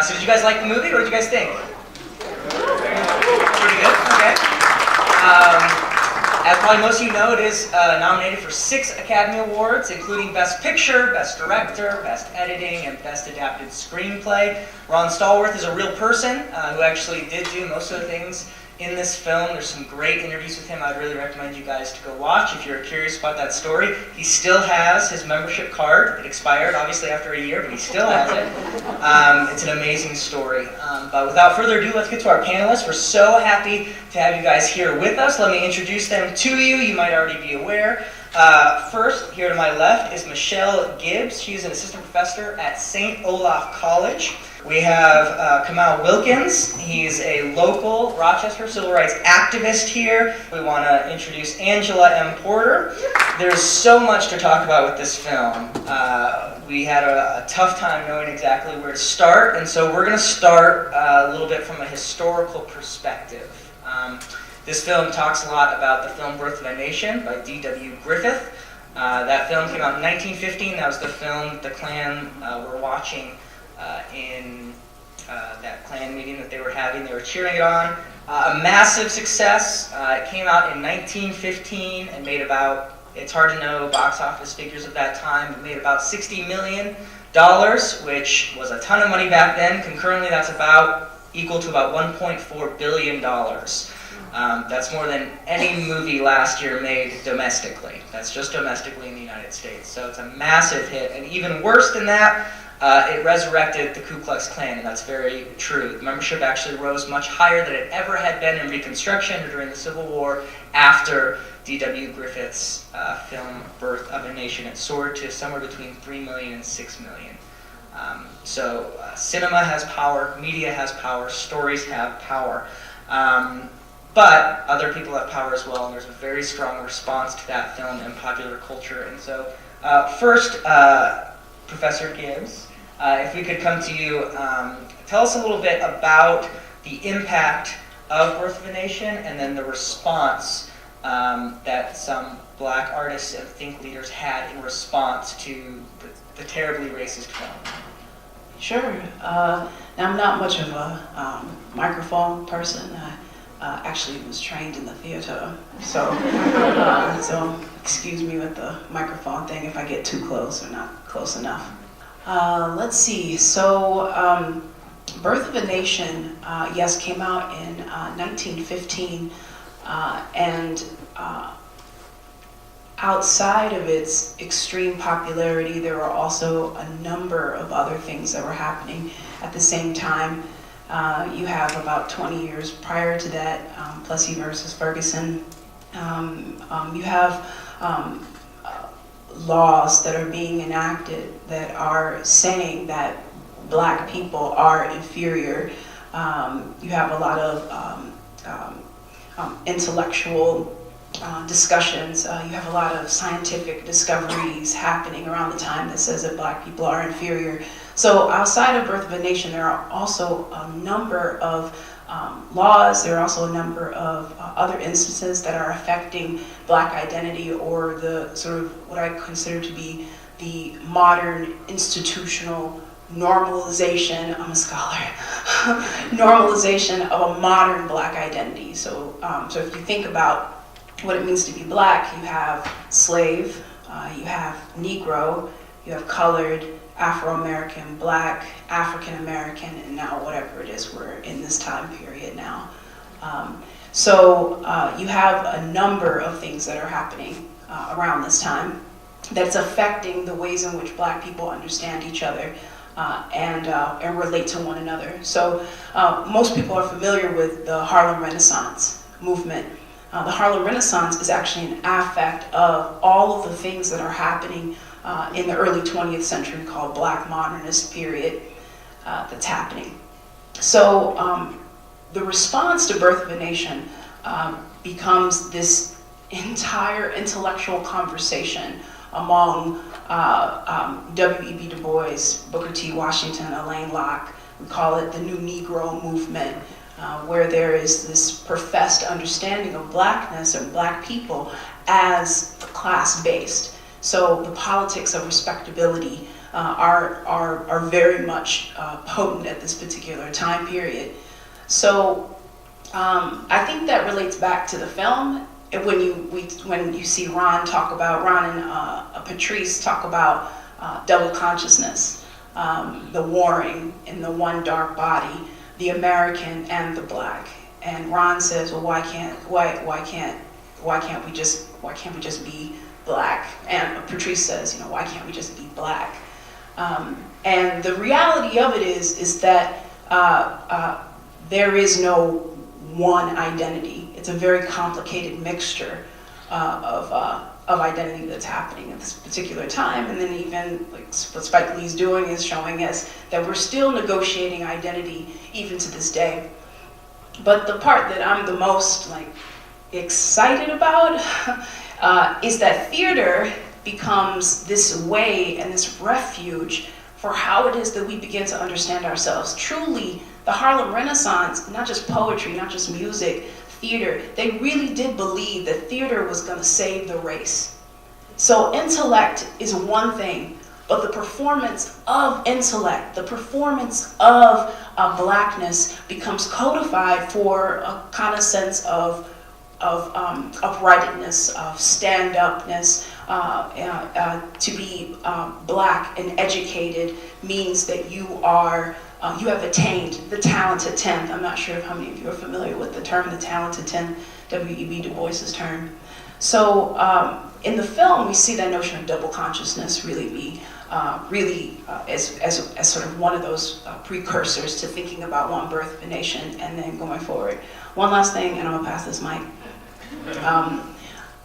So did you guys like the movie? What did you guys think? Pretty good, okay. As probably most of you know, it is nominated for 6 Academy Awards, including Best Picture, Best Director, Best Editing, and Best Adapted Screenplay. Ron Stallworth is a real person who actually did do most of the things in this film. There's some great interviews with him I'd really recommend you guys to go watch if you're curious about that story. He still has his membership card. It expired, obviously, after a year, but he still has it. It's an amazing story. But without further ado, let's get to our panelists. We're so happy to have you guys here with us. Let me introduce them to you. You might already be aware. First, here to my left is Michelle Gibbs. She's an assistant professor at St. Olaf College. We have Kamal Wilkins. He's a local Rochester civil rights activist here. We want to introduce Angela M. Porter. There's so much to talk about with this film. We had a tough time knowing exactly where to start, and so we're going to start a little bit from a historical perspective. This film talks a lot about the film Birth of a Nation by D.W. Griffith. That film came out in 1915. That was the film the Klan were watching in that Klan meeting that they were having. They were cheering it on. A massive success. It came out in 1915 and made about, it's hard to know box office figures of that time, it made about $60 million, which was a ton of money back then. Concurrently, that's equal to about $1.4 billion. That's more than any movie last year made domestically. That's just domestically in the United States. So it's a massive hit. And even worse than that, it resurrected the Ku Klux Klan, and that's very true. The membership actually rose much higher than it ever had been in Reconstruction or during the Civil War after D.W. Griffith's film Birth of a Nation. It soared to somewhere between 3 million and 6 million. So cinema has power, media has power, stories have power. But other people have power as well, and there's a very strong response to that film in popular culture. And so first, Professor Gibbs, if we could come to you, tell us a little bit about the impact of Birth of a Nation and then the response that some Black artists and think leaders had in response to the terribly racist film. Sure. Now, I'm not much of a microphone person. I actually was trained in the theater, so excuse me with the microphone thing if I get too close or not close enough. Let's see. So, Birth of a Nation, yes, came out in 1915, and outside of its extreme popularity, there were also a number of other things that were happening at the same time. You have about 20 years prior to that, Plessy versus Ferguson. You have laws that are being enacted that are saying that Black people are inferior. You have a lot of intellectual discussions. You have a lot of scientific discoveries happening around the time that says that Black people are inferior. So outside of Birth of a Nation, there are also a number of laws. There are also a number of other instances that are affecting Black identity, or the sort of what I consider to be the modern institutional normalization, I'm a scholar, normalization of a modern Black identity. So, so if you think about what it means to be Black, you have slave, you have Negro, you have colored, Afro-American, Black, African-American, and now whatever it is, we're in this time period now. So you have a number of things that are happening around this time that's affecting the ways in which Black people understand each other and relate to one another. So most people are familiar with the Harlem Renaissance movement. The Harlem Renaissance is actually an affect of all of the things that are happening in the early 20th century called Black Modernist period that's happening. So the response to Birth of a Nation becomes this entire intellectual conversation among W.E.B. Du Bois, Booker T. Washington, Alain Locke. We call it the New Negro movement, where there is this professed understanding of Blackness and Black people as class-based. So the politics of respectability are very much potent at this particular time period. So I think that relates back to the film. When you see Ron and Patrice talk about double consciousness, the warring in the one dark body, the American and the black. And Ron says, well, why can't we just be black? And Patrice says, why can't we just be black? And the reality of it is that there is no one identity. It's a very complicated mixture of identity that's happening at this particular time. And then even like what Spike Lee's doing is showing us that we're still negotiating identity even to this day. But the part that I'm the most excited about is that theater becomes this way and this refuge for how it is that we begin to understand ourselves. Truly, the Harlem Renaissance, not just poetry, not just music, theater, they really did believe that theater was going to save the race. So intellect is one thing, but the performance of intellect, the performance of blackness becomes codified for a kind of sense of uprightness, of stand-upness. To be black and educated means that you have attained the talented 10th. I'm not sure if how many of you are familiar with the term, the talented 10th, W.E.B. Du Bois's term. So in the film, we see that notion of double consciousness really be as sort of one of those precursors to thinking about one birth of a nation and then going forward. One last thing, and I'm gonna pass this mic.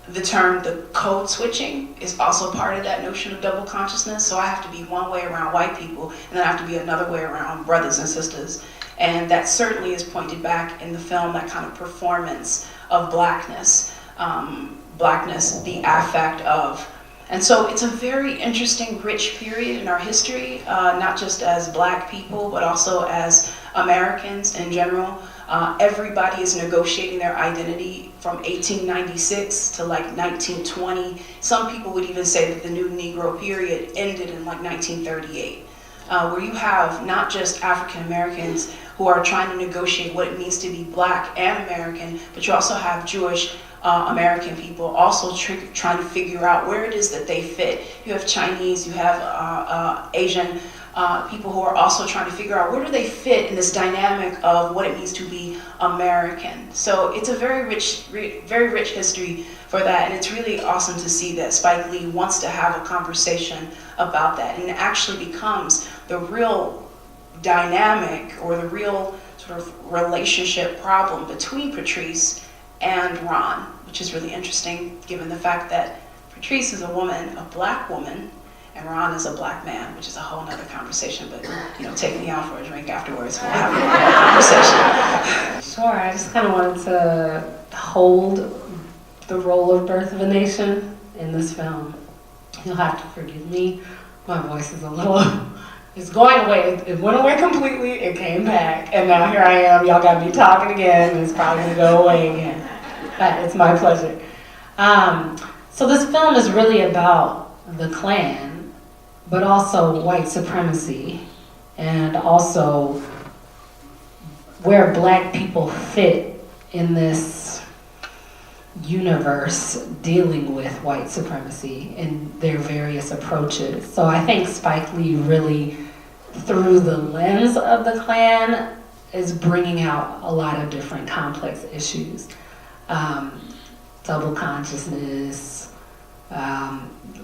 The term, the code switching, is also part of that notion of double consciousness. So I have to be one way around white people, and then I have to be another way around brothers and sisters. And that certainly is pointed back in the film, that kind of performance of blackness, the affect of. And so it's a very interesting, rich period in our history, not just as black people, but also as Americans in general. Everybody is negotiating their identity from 1896 to 1920. Some people would even say that the new Negro period ended in 1938, where you have not just African Americans who are trying to negotiate what it means to be black and American, but you also have Jewish American people also trying to figure out where it is that they fit. You have Chinese, you have Asian people who are also trying to figure out where do they fit in this dynamic of what it means to be American. So it's a very rich history for that, and it's really awesome to see that Spike Lee wants to have a conversation about that, and it actually becomes the real dynamic or the real sort of relationship problem between Patrice and Ron, which is really interesting given the fact that Patrice is a woman, a black woman, and Ron is a black man, which is a whole nother conversation, but take me out for a drink afterwards, we'll have a conversation. Sure, I just kind of wanted to hold the role of Birth of a Nation in this film. You'll have to forgive me, my voice is a little, it's going away, it went away completely, it came back, and now here I am, y'all got me talking again, and it's probably gonna go away again. But it's my pleasure. So this film is really about the Klan, but also white supremacy, and also where black people fit in this universe dealing with white supremacy in their various approaches. So I think Spike Lee really, through the lens of the Klan, is bringing out a lot of different complex issues. Double consciousness,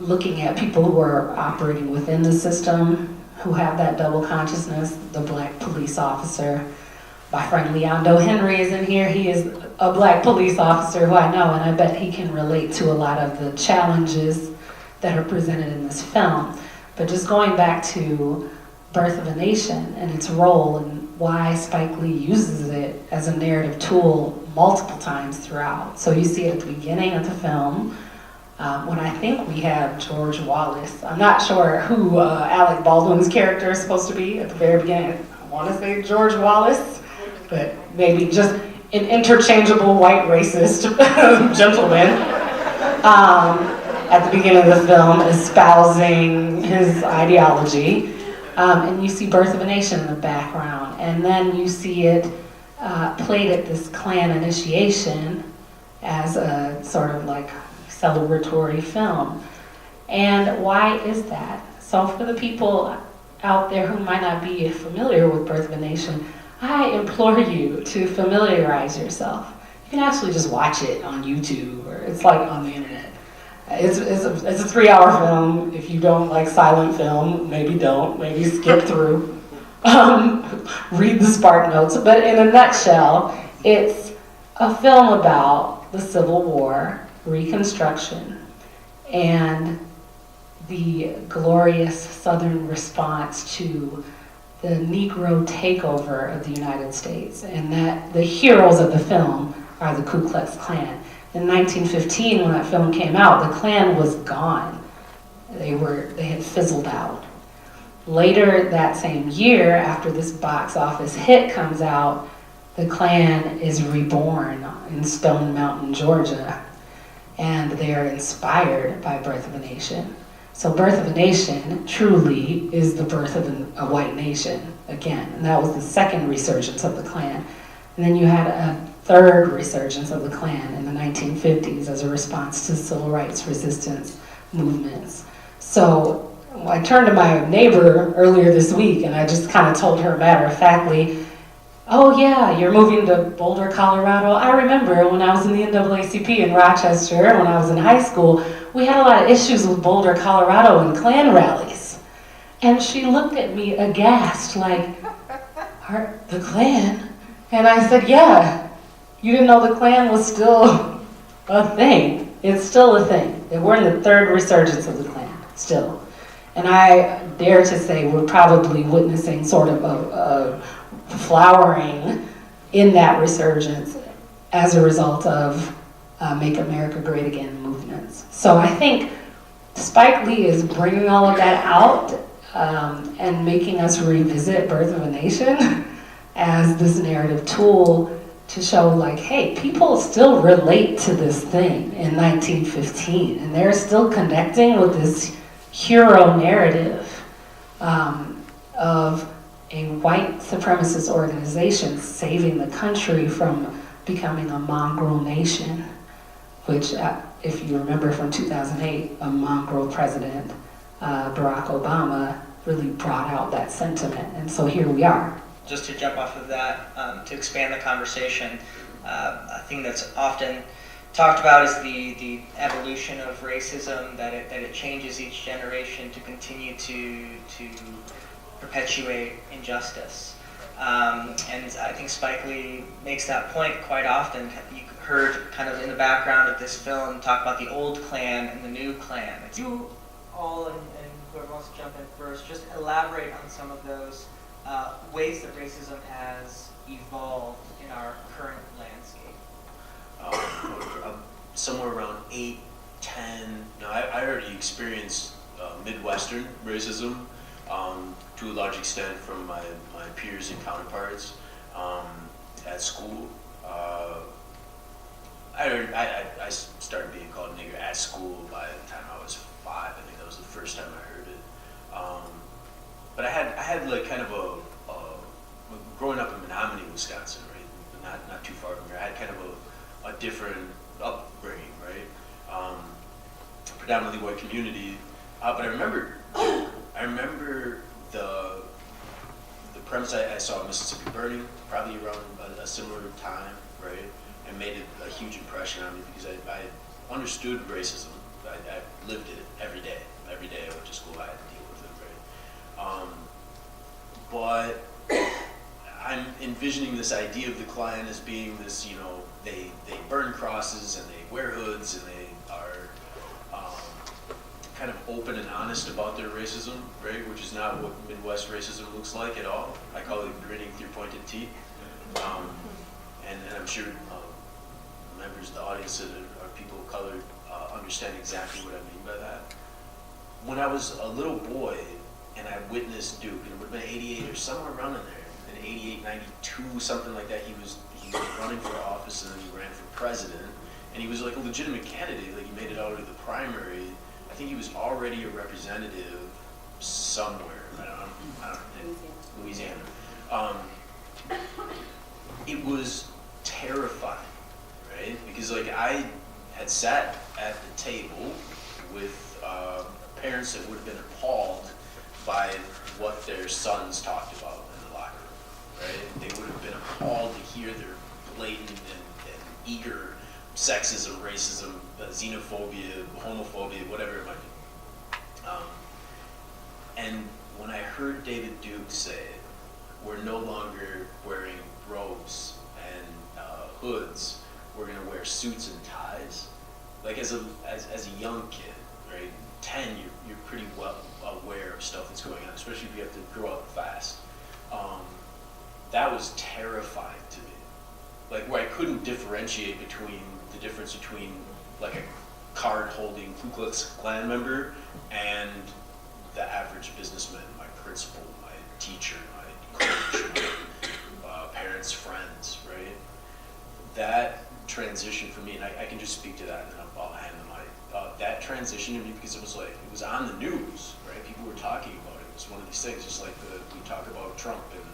looking at people who are operating within the system, who have that double consciousness, the black police officer. My friend Leondo Henry is in here. He is a black police officer who I know, and I bet he can relate to a lot of the challenges that are presented in this film. But just going back to Birth of a Nation and its role and why Spike Lee uses it as a narrative tool multiple times throughout. So you see it at the beginning of the film, when I think we have George Wallace. I'm not sure who Alec Baldwin's character is supposed to be at the very beginning. I want to say George Wallace, but maybe just an interchangeable white racist gentleman. at the beginning of the film espousing his ideology. And you see Birth of a Nation in the background. And then you see it played at this Klan initiation as a sort of like celebratory film. And why is that? So for the people out there who might not be familiar with Birth of a Nation, I implore you to familiarize yourself. You can actually just watch it on YouTube, or it's like on the internet. It's a 3-hour film. If you don't like silent film, maybe don't, maybe skip through. Read the Spark Notes. But in a nutshell, it's a film about the Civil War, Reconstruction, and the glorious Southern response to the Negro takeover of the United States. And that the heroes of the film are the Ku Klux Klan. In 1915, when that film came out, the Klan was gone. They had fizzled out. Later that same year, after this box office hit comes out, the Klan is reborn in Stone Mountain, Georgia, and they are inspired by Birth of a Nation. So Birth of a Nation truly is the birth of a white nation again, and that was the second resurgence of the Klan. And then you had a third resurgence of the Klan in the 1950s as a response to civil rights resistance movements. So I turned to my neighbor earlier this week and I just kind of told her matter-of-factly, oh yeah, you're moving to Boulder, Colorado. I remember when I was in the NAACP in Rochester, when I was in high school, we had a lot of issues with Boulder, Colorado and Klan rallies. And she looked at me aghast, like, the Klan? And I said, yeah, you didn't know the Klan was still a thing. It's still a thing. We're in the third resurgence of the Klan, still. And I dare to say we're probably witnessing sort of a flowering in that resurgence as a result of Make America Great Again movements. So I think Spike Lee is bringing all of that out and making us revisit Birth of a Nation as this narrative tool to show, like, hey, people still relate to this thing in 1915, and they're still connecting with this hero narrative of a white supremacist organization saving the country from becoming a mongrel nation, which, if you remember from 2008, a mongrel president, Barack Obama, really brought out that sentiment, and so here we are. Just to jump off of that, to expand the conversation, a thing that's often talked about is the evolution of racism, that it changes each generation to continue to perpetuate injustice. And I think Spike Lee makes that point quite often. You heard kind of in the background of this film talk about the old Klan and the new Klan. You all, and whoever wants to jump in first, just elaborate on some of those ways that racism has evolved in our current landscape. Somewhere around 8, 10, I already experienced Midwestern racism to a large extent from my peers and counterparts at school. I started being called nigger at school by the time I was 5. I think that was the first time I heard it. But I had like kind of a growing up in Menominee, Wisconsin, right? Not too far from here. I had kind of a different upbringing, right? Predominantly white community. But I remember the premise. I saw Mississippi burning probably around a similar time, right? And made it a huge impression on me because I understood racism. I lived it every day. Every day I went to school, I had to deal with it, right? But I'm envisioning this idea of the Klan as being this, they burn crosses and they wear hoods and they are kind of open and honest about their racism, right? Which is not what Midwest racism looks like at all. I call it grinning through pointed teeth. And I'm sure members of the audience that are people of color understand exactly what I mean by that. When I was a little boy and I witnessed Duke, and it would have been 88 or somewhere around in there, in 88, 92, something like that, he was running for office and then he ran for president, and he was like a legitimate candidate, like he made it out of the primary, I think he was already a representative somewhere. I don't know, in Louisiana. It was terrifying, right? Because like I had sat at the table with parents that would have been appalled by what their sons talked about in the locker room, right? They would have been appalled to hear their blatant and eager sexism, racism, xenophobia, homophobia, whatever it might be. And when I heard David Duke say, we're no longer wearing robes and hoods, we're gonna wear suits and ties. Like as a young kid, right, 10, you're pretty well aware of stuff that's going on, especially if you have to grow up fast. That was terrifying to me. Like where I couldn't differentiate between the difference between like a card-holding Ku Klux Klan member and the average businessman, my principal, my teacher, my coach, my parents, friends, right? That transition for me, and I can just speak to that and then I'll hand the mic. That transition to me, because it was like, it was on the news, right? People were talking about it. It was one of these things, just like we talk about Trump and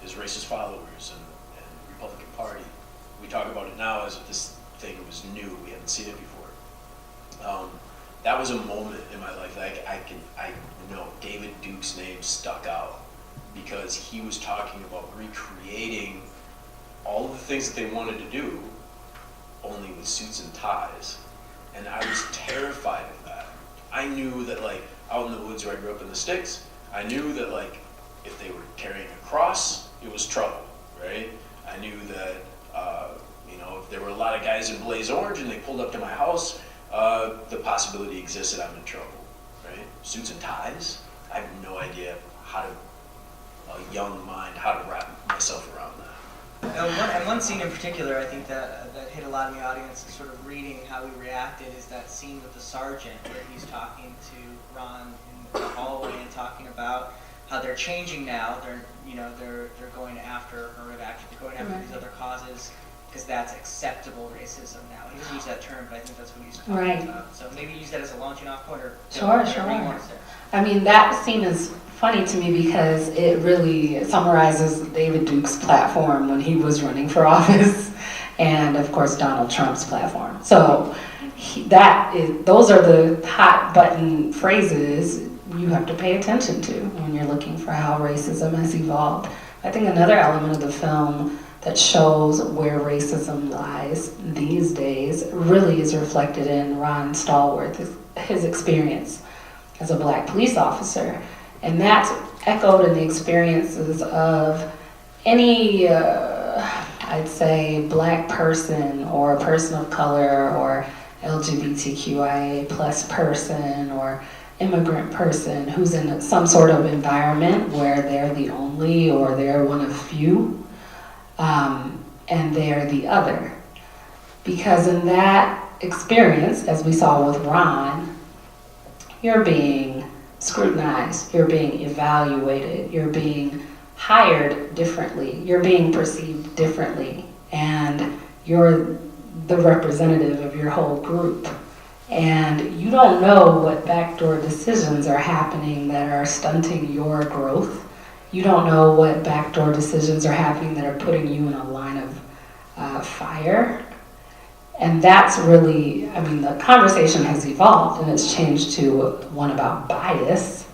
his racist followers and Republican Party. We talk about it now as if this thing was new. We hadn't seen it before. That was a moment in my life that I know David Duke's name stuck out because he was talking about recreating all of the things that they wanted to do, only with suits and ties. And I was terrified of that. I knew that like out in the woods where I grew up in the sticks, I knew that like if they were carrying a cross, it was trouble, right? I knew that if there were a lot of guys in blaze orange and they pulled up to my house, the possibility exists that I'm in trouble, right? Suits and ties, I have no idea how to wrap myself around that. And one scene in particular, I think that hit a lot of the audience, sort of reading how he reacted, is that scene with the sergeant where he's talking to Ron in the hallway and talking about how they're changing now. They're going after affirmative action, they're going after these other causes because that's acceptable racism now. He doesn't use that term, but I think that's what he's talking about. So maybe use that as a launching off point, or Sure. I mean, that scene is funny to me because it really summarizes David Duke's platform when he was running for office, and of course Donald Trump's platform. So those are the hot button phrases you have to pay attention to when you're looking for how racism has evolved. I think another element of the film that shows where racism lies these days really is reflected in Ron Stallworth, his experience as a Black police officer. And that's echoed in the experiences of any, I'd say, Black person or a person of color or LGBTQIA plus person or immigrant person who's in some sort of environment where they're the only or they're one of few, and they're the other. Because in that experience, as we saw with Ron, you're being scrutinized, you're being evaluated, you're being hired differently, you're being perceived differently, and you're the representative of your whole group. And you don't know what backdoor decisions are happening that are stunting your growth. You don't know what backdoor decisions are happening that are putting you in a line of fire. And that's really, I mean, the conversation has evolved and it's changed to one about bias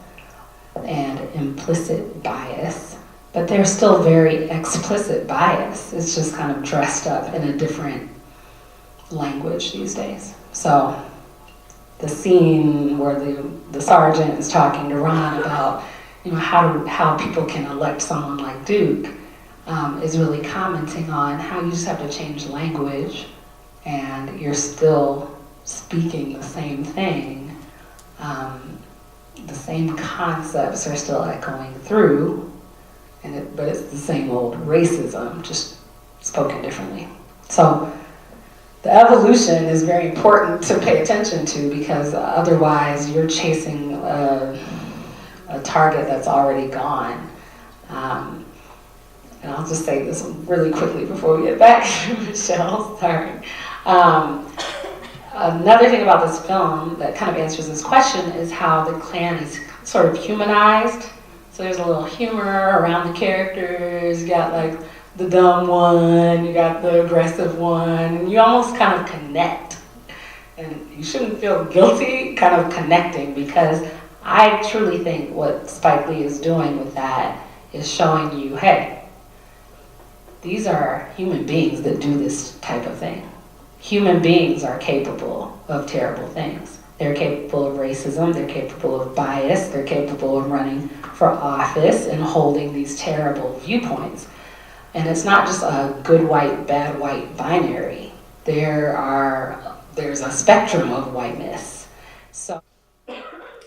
and implicit bias, but there's still very explicit bias. It's just kind of dressed up in a different language these days. So the scene where the sergeant is talking to Ron about how people can elect someone like Duke is really commenting on how you just have to change language and you're still speaking the same thing. The same concepts are still echoing through, but it's the same old racism, just spoken differently. So the evolution is very important to pay attention to because otherwise you're chasing a target that's already gone. And I'll just say this really quickly before we get back to Michelle, sorry. Another thing about this film that kind of answers this question is how the Klan is sort of humanized. So there's a little humor around the characters. You got like the dumb one, you got the aggressive one, and you almost kind of connect. And you shouldn't feel guilty kind of connecting, because I truly think what Spike Lee is doing with that is showing you, hey, these are human beings that do this type of thing. Human beings are capable of terrible things. They're capable of racism, they're capable of bias, they're capable of running for office and holding these terrible viewpoints. And it's not just a good white, bad white binary. There's a spectrum of whiteness. So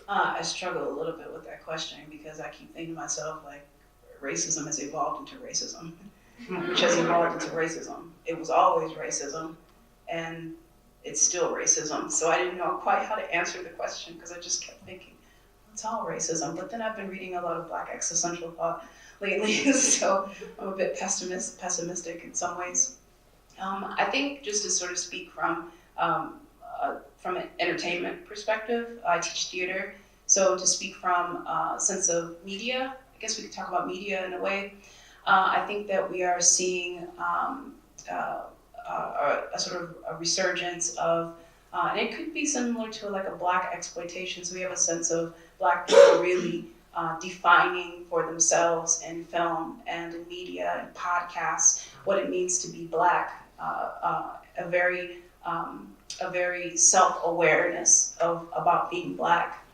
I struggle a little bit with that question because I keep thinking to myself, like, racism has evolved into racism, which has evolved into racism. It was always racism, and it's still racism. So I didn't know quite how to answer the question because I just kept thinking, it's all racism. But then I've been reading a lot of Black existential thought lately, so I'm a bit pessimistic in some ways. I think just to sort of speak from an entertainment perspective, I teach theater, so to speak from a sense of media, I guess we could talk about media in a way. I think that we are seeing a sort of a resurgence of, and it could be similar to like a Black exploitation. So we have a sense of Black people really defining for themselves in film and in media and podcasts what it means to be Black. A very self-awareness about being Black.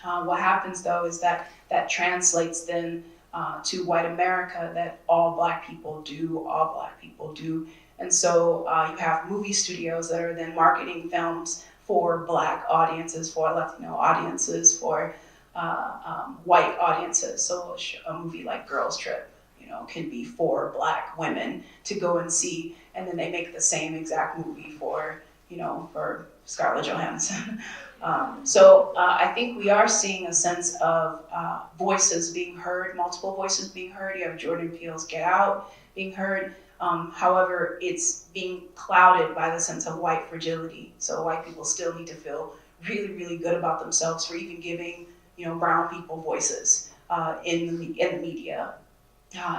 What happens though is that translates then to white America, that all Black people do. And so you have movie studios that are then marketing films for Black audiences, for Latino audiences, for white audiences. So a movie like Girls Trip, can be for Black women to go and see, and then they make the same exact movie for Scarlett Johansson. So I think we are seeing a sense of voices being heard, multiple voices being heard. You have Jordan Peele's Get Out being heard. However, it's being clouded by the sense of white fragility. So white people still need to feel really, really good about themselves for even giving, brown people voices in the media,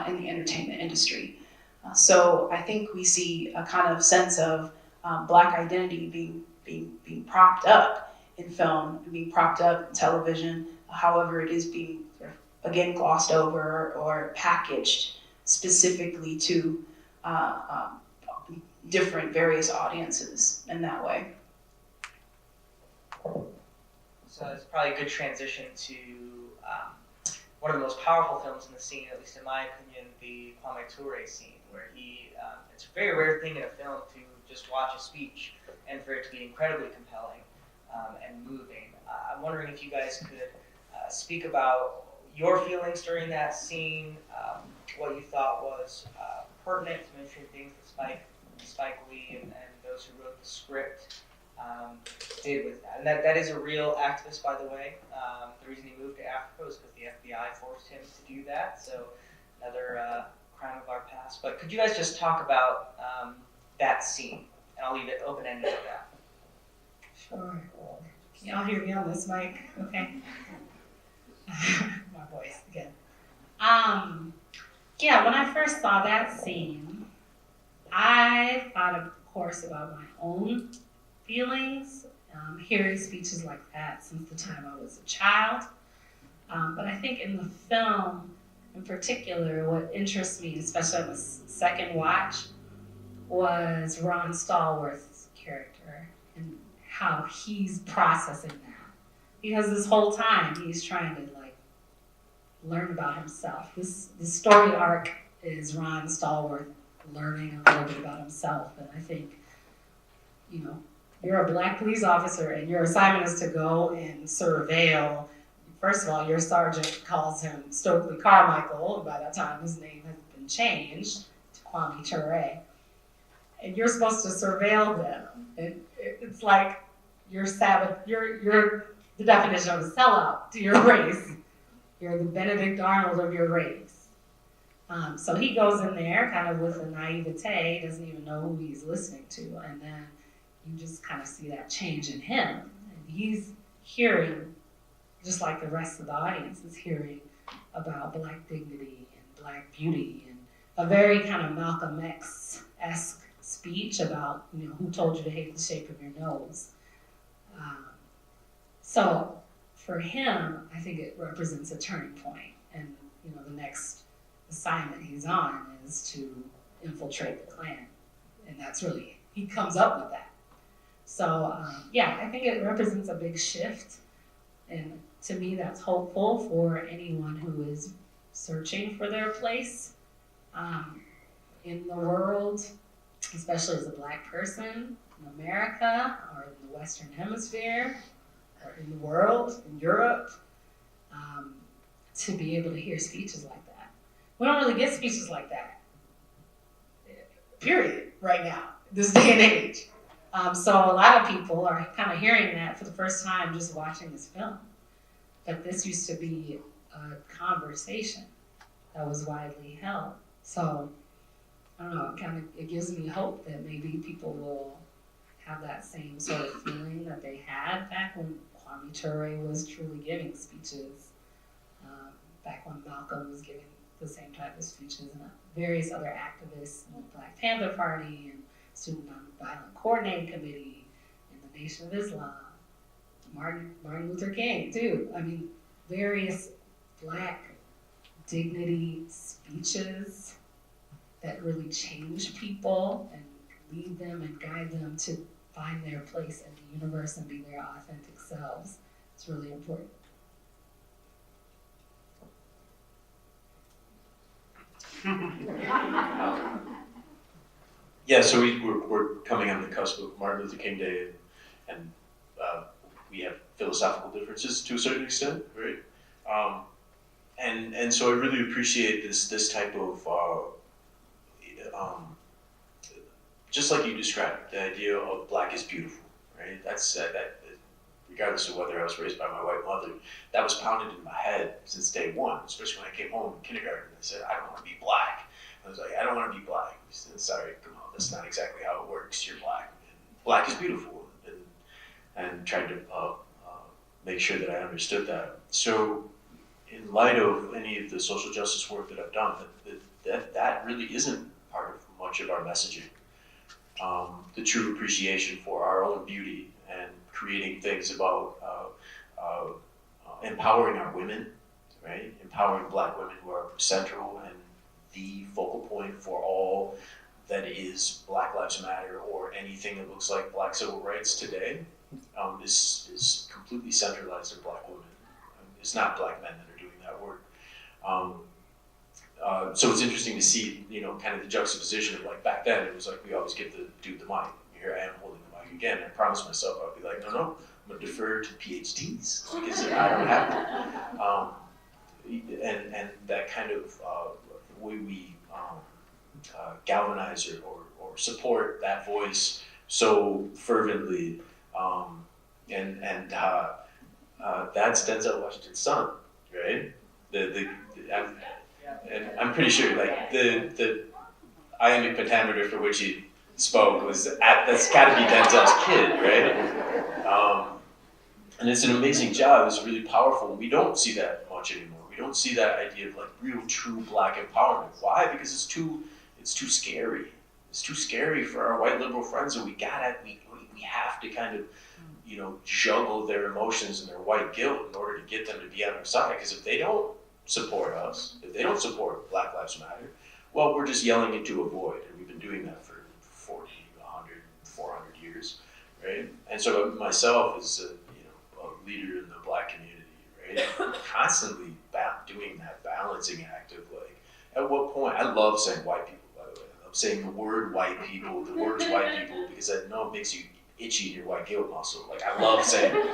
in the entertainment industry. So I think we see a kind of sense of Black identity being propped up in film, being propped up in television. However, it is being again glossed over or packaged specifically to different various audiences in that way. So it's probably a good transition to one of the most powerful films in the scene, at least in my opinion, the Kwame Ture scene, where it's a very rare thing in a film to just watch a speech and for it to be incredibly compelling and moving. I'm wondering if you guys could speak about your feelings during that scene, what you thought was pertinent to mention things that Spike Lee and those who wrote the script did with that. And that is a real activist, by the way. The reason he moved to Africa was because the FBI forced him to do that. So another crime of our past. But could you guys just talk about that scene? And I'll leave it open-ended for that. Sure. Can y'all hear me on this mic? Okay. My voice again. Yeah, when I first saw that scene, I thought, of course, about my own feelings, hearing speeches like that since the time I was a child. But I think in the film, in particular, what interests me, especially on the second watch, was Ron Stallworth's character and how he's processing that. Because this whole time, he's trying to learn about himself. The story arc is Ron Stallworth learning a little bit about himself. And I think, you're a Black police officer and your assignment is to go and surveil. First of all, your sergeant calls him Stokely Carmichael, and by that time his name has been changed to Kwame Ture. And you're supposed to surveil them. It's like you're the definition of a sellout to your race. You're the Benedict Arnold of your race. So he goes in there kind of with a naivete, doesn't even know who he's listening to, and then you just kind of see that change in him. And he's hearing, just like the rest of the audience is hearing, about Black dignity and Black beauty, and a very kind of Malcolm X-esque speech about, who told you to hate the shape of your nose. So for him, I think it represents a turning point. And, the next assignment he's on is to infiltrate the Klan. And that's really, he comes up with that. So, I think it represents a big shift. And to me, that's hopeful for anyone who is searching for their place in the world, especially as a Black person in America or in the Western Hemisphere or in the world, in Europe, to be able to hear speeches like that. We don't really get speeches like that, period, right now, this day and age. So a lot of people are kind of hearing that for the first time just watching this film. But this used to be a conversation that was widely held. So, I don't know, it gives me hope that maybe people will have that same sort of feeling that they had back when Kwame Ture was truly giving speeches, back when Malcolm was giving the same type of speeches, and various other activists in the Black Panther Party and Student Nonviolent Coordinating Committee and the Nation of Islam, Martin Luther King too. I mean, various Black dignity speeches that really change people and lead them and guide them to find their place in the universe and be their authentic selves. It's really important. Yeah, so we're coming on the cusp of Martin Luther King Day, and we have philosophical differences to a certain extent, right? And so I really appreciate this type of just like you described, the idea of Black is beautiful, right? That's that. Regardless of whether I was raised by my white mother, that was pounded in my head since day one, especially when I came home in kindergarten and they said, I don't want to be Black. I was like, I don't want to be Black. He said, sorry, come on, that's not exactly how it works. You're Black. And Black is beautiful. And tried to make sure that I understood that. So in light of any of the social justice work that I've done, that really isn't part of much of our messaging. The true appreciation for our own beauty and creating things about empowering our women, right? Empowering Black women who are central and the focal point for all that is Black Lives Matter or anything that looks like Black civil rights today is completely centralized in Black women. It's not Black men that are doing that work. So it's interesting to see, kind of the juxtaposition of like back then, it was like we always get the dude the mic. Here I am holding the mic again. I promised myself I'd be like, no, I'm gonna defer to Ph.D.s because I don't have them. And that kind of way we galvanize or support that voice so fervently, that's Denzel Washington's son, right? And I'm pretty sure, like the iambic pentameter for which he spoke that's got to be Denzel's kid, right? And it's an amazing job. It's really powerful. We don't see that much anymore. We don't see that idea of like real, true Black empowerment. Why? Because it's too scary. It's too scary for our white liberal friends, and we have to kind of, juggle their emotions and their white guilt in order to get them to be on our side. Because if they don't support us, if they don't support Black Lives Matter, well, we're just yelling into a void, and we've been doing that for 40, 100, 400 years, right? And so myself as a leader in the Black community, right, constantly doing that balancing act of like, at what point, I love saying white people, by the way. I love saying the word white people, the words white people, because I know it makes you itchy in your white guilt muscle. Like, I love saying it.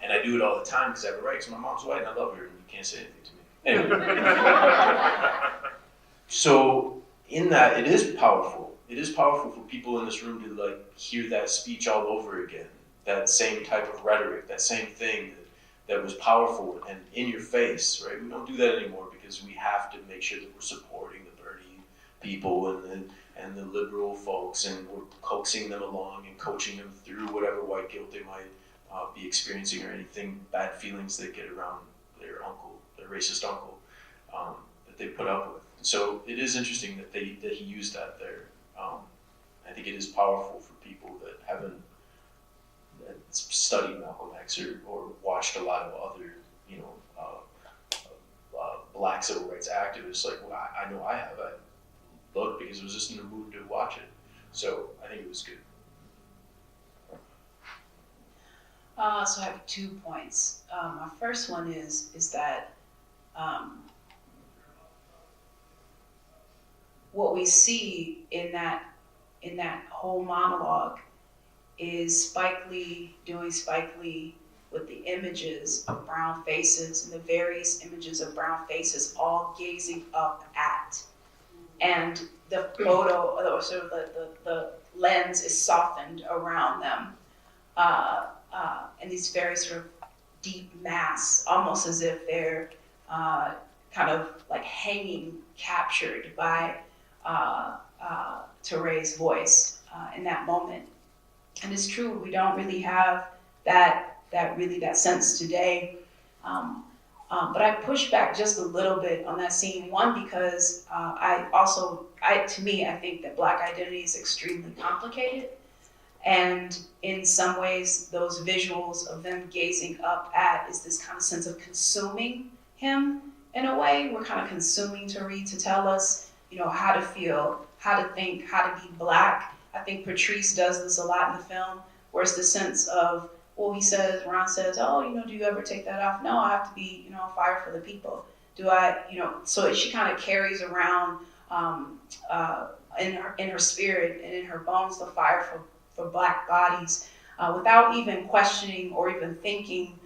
And I do it all the time because I have a right, because my mom's white and I love her and you can't say anything to me. Anyway. So in that, it is powerful. It is powerful for people in this room to like hear that speech all over again. That same type of rhetoric, that same thing that was powerful and in your face, right? We don't do that anymore because we have to make sure that we're supporting the Bernie people and and the liberal folks, and we're coaxing them along and coaching them through whatever white guilt they might be experiencing, or anything, bad feelings they get around their uncle, their racist uncle, that they put up with. So it is interesting that he used that there. I think it is powerful for people that haven't studied Malcolm X or watched a lot of other, Black civil rights activists. Like, well, I know I have. I looked because I was just in the mood to watch it. So I think it was good. So I have 2 points. My first one is that what we see in that whole monologue is Spike Lee doing Spike Lee with the images of brown faces and the various images of brown faces all gazing up at. And the photo, or sort of the lens is softened around them. And these very sort of deep masks, almost as if they're kind of like hanging, captured by Tere's voice in that moment. And it's true, we don't really have that sense today. But I push back just a little bit on that scene. One, because to me, I think that Black identity is extremely complicated. And in some ways, those visuals of them gazing up at is this kind of sense of consuming him in a way. We're kind of consuming Tari to tell us, how to feel, how to think, how to be Black. I think Patrice does this a lot in the film, where it's the sense of, Ron says, do you ever take that off? No, I have to be, fire for the people. So she kind of carries around in her spirit and in her bones the fire for Black bodies without even questioning or even thinking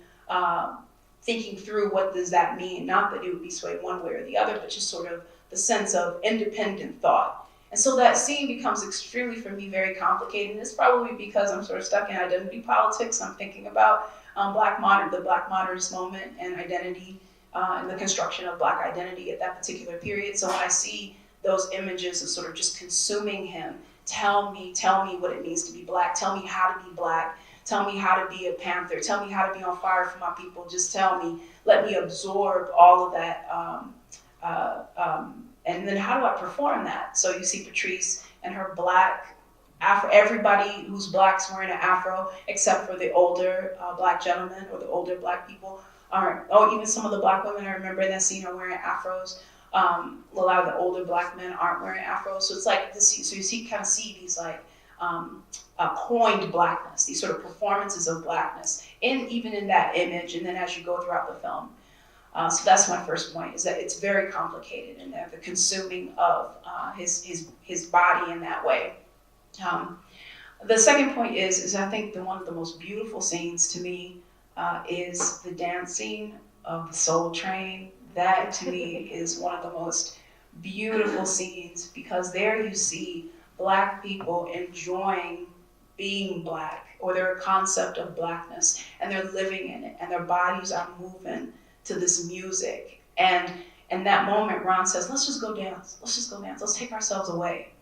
through what does that mean. Not that it would be swayed one way or the other, but just sort of the sense of independent thought. And so that scene becomes extremely, for me, very complicated. And it's probably because I'm sort of stuck in identity politics. I'm thinking about the Black modernist moment and identity and the construction of Black identity at that particular period. So when I see those images of sort of just consuming him, tell me what it means to be Black, tell me how to be Black, tell me how to be a Panther, tell me how to be on fire for my people, just tell me, let me absorb all of that. And then how do I perform that? So you see Patrice and her Black Afro, everybody who's Black's wearing an Afro, except for the older Black gentlemen or the older Black people aren't. Even some of the Black women I remember in that scene are wearing Afros. A lot of the older Black men aren't wearing Afros. So it's like this. So you kind of see these like coined Blackness, these sort of performances of Blackness, even in that image, and then as you go throughout the film. So that's my first point, is that it's very complicated, and the consuming of his body in that way. The second point is I think one of the most beautiful scenes to me is the dancing of the Soul Train. That to me is one of the most beautiful scenes, because there you see Black people enjoying being Black, or their concept of Blackness, and they're living in it, and their bodies are moving to this music. And in that moment, Ron says, let's just go dance. Let's take ourselves away.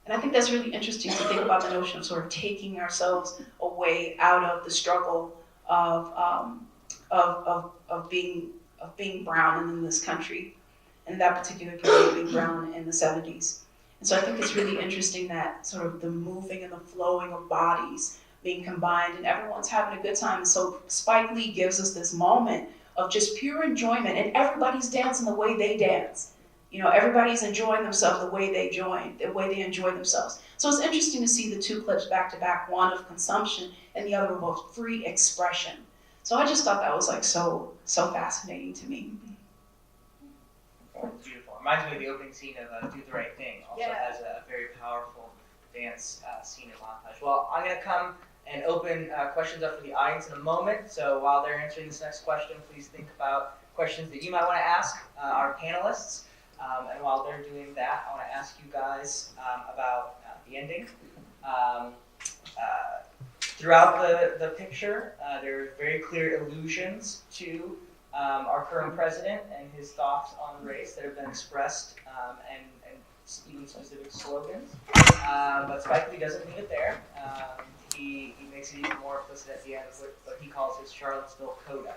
And I think that's really interesting to think about the notion of sort of taking ourselves away out of the struggle of being brown in this country, and that particular period being brown in the 70s. And so I think it's really interesting that sort of the moving and the flowing of bodies being combined, and everyone's having a good time. And so Spike Lee gives us this moment of just pure enjoyment, and everybody's dancing the way they dance. Everybody's enjoying themselves the way they enjoy themselves. So it's interesting to see the two clips back to back, one of consumption and the other of free expression. So I just thought that was like so fascinating to me. Beautiful. Reminds me of the opening scene of Do the Right Thing. Also has a very powerful dance scene and montage. Well, I'm going to come and open questions up for the audience in a moment. So while they're answering this next question, please think about questions that you might want to ask our panelists. And while they're doing that, I want to ask you guys about the ending. Throughout the picture, there are very clear allusions to our current president and his thoughts on race that have been expressed and even specific slogans. But Spike Lee doesn't leave it there. He makes it even more explicit at the end with what he calls his Charlottesville coda.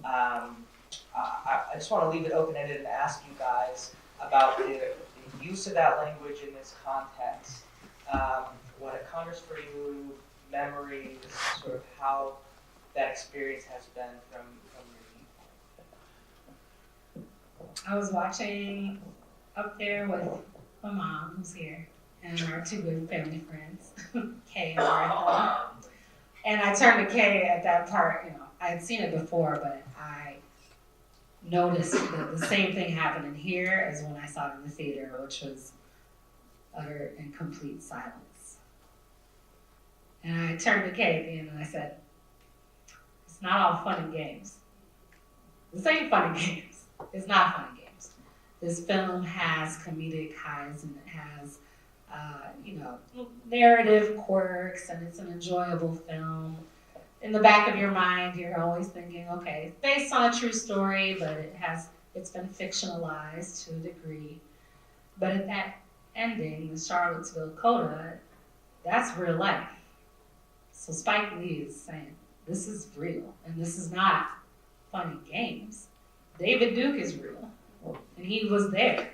I just want to leave it open-ended and ask you guys about the use of that language in this context, what it conjures for you, memories, sort of how that experience has been from your viewpoint. I was watching up there with my mom, who's here, and our two good family friends, Kay and Martha. And I turned to Kay at that part, I had seen it before, but I noticed that the same thing happened in here as when I saw it in the theater, which was utter and complete silence. And I turned to Kay at the end and I said, it's not all fun and games. This ain't fun and games. It's not fun and games. This film has comedic highs and it has, narrative quirks, and it's an enjoyable film. In the back of your mind, you're always thinking, okay, it's based on a true story, but it's been fictionalized to a degree. But at that ending, the Charlottesville coda, that's real life. So Spike Lee is saying, this is real, and this is not funny games. David Duke is real, and he was there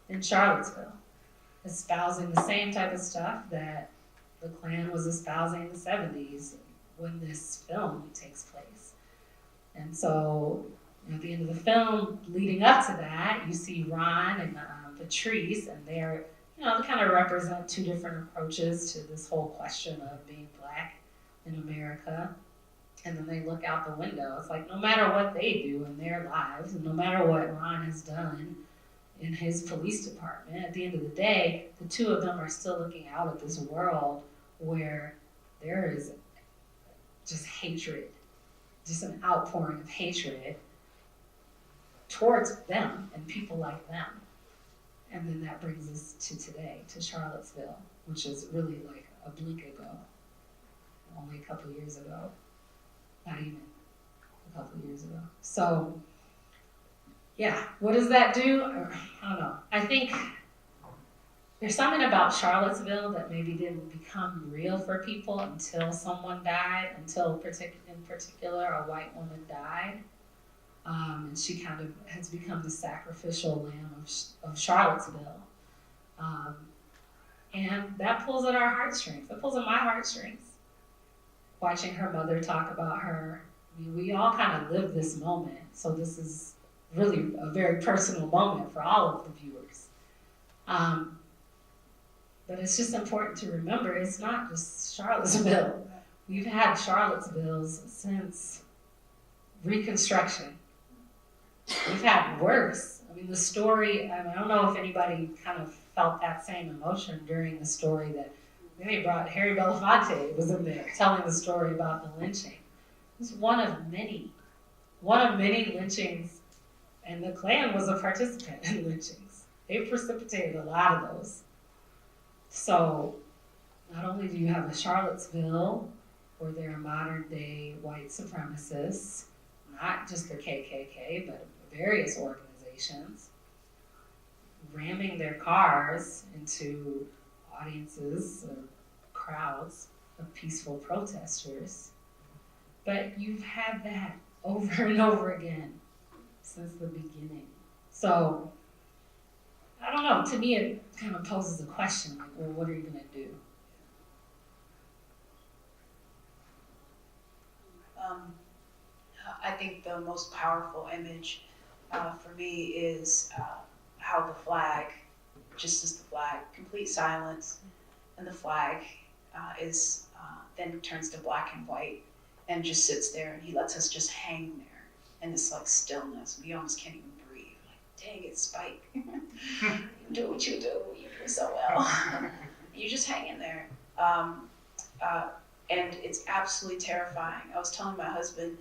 in Charlottesville, espousing the same type of stuff that the Klan was espousing in the 70s when this film takes place. And so at the end of the film, leading up to that, you see Ron and Patrice, and they're, they kind of represent two different approaches to this whole question of being Black in America. And then they look out the window. It's like no matter what they do in their lives, and no matter what Ron has done in his police department, at the end of the day, the two of them are still looking out at this world where there is just hatred, just an outpouring of hatred towards them and people like them. And then that brings us to today, to Charlottesville, which is really like a blink ago, only a couple of years ago, not even a couple of years ago. So, yeah, what does that do? I don't know. I think there's something about Charlottesville that maybe didn't become real for people until someone died, until in particular a white woman died. And she kind of has become the sacrificial lamb of Charlottesville. And that pulls at our heartstrings. That pulls at my heartstrings. Watching her mother talk about her. I mean, we all kind of live this moment. So this is really a very personal moment for all of the viewers. But it's just important to remember it's not just Charlottesville. We've had Charlottesvilles since Reconstruction. We've had worse. I mean, the story, I don't know if anybody kind of felt that same emotion during the story that they brought. Harry Belafonte was in there telling the story about the lynching. It was one of many lynchings, and the Klan was a participant in lynchings. They precipitated a lot of those. So not only do you have a Charlottesville where there are modern day white supremacists, not just the KKK, but various organizations, ramming their cars into audiences or crowds of peaceful protesters. But you've had that over and over again since the beginning. So, I don't know, to me it kind of poses a question, like, well, what are you going to do? I think the most powerful image for me is how the flag, just as the flag, complete silence, and the flag then turns to black and white and just sits there, and he lets us just hang there in this like stillness. We almost can't even breathe. Like, dang it, Spike. You do what you do. You do so well. You just hang in there. And it's absolutely terrifying. I was telling my husband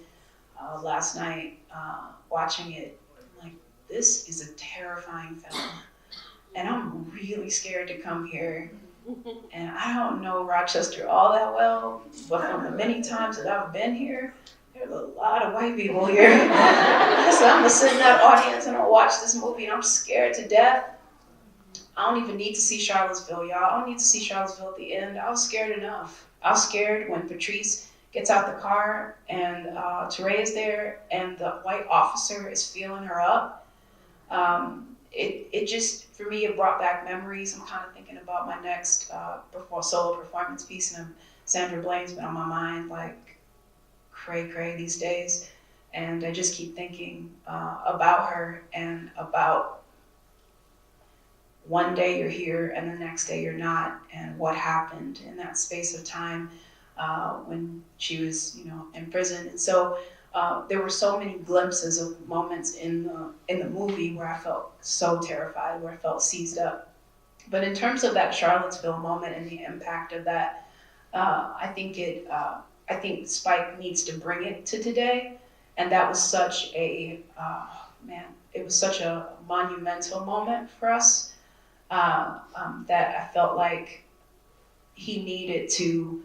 last night, watching it, like, this is a terrifying film. And I'm really scared to come here. And I don't know Rochester all that well, but from the many times that I've been here, there's a lot of white people here. So I'm gonna sit in that audience and I'll watch this movie and I'm scared to death. I don't even need to see Charlottesville, y'all. I don't need to see Charlottesville at the end. I was scared enough. I was scared when Patrice gets out the car and Teray is there and the white officer is feeling her up. It just, for me, it brought back memories. I'm kind of thinking about my next solo performance piece, and Sandra Blaine's been on my mind like cray these days. And I just keep thinking about her and about one day you're here and the next day you're not, and what happened in that space of time when she was, in prison. And so there were so many glimpses of moments in the movie where I felt so terrified, where I felt seized up. But in terms of that Charlottesville moment and the impact of that, I think Spike needs to bring it to today. And that was such a, it was such a monumental moment for us that I felt like he needed to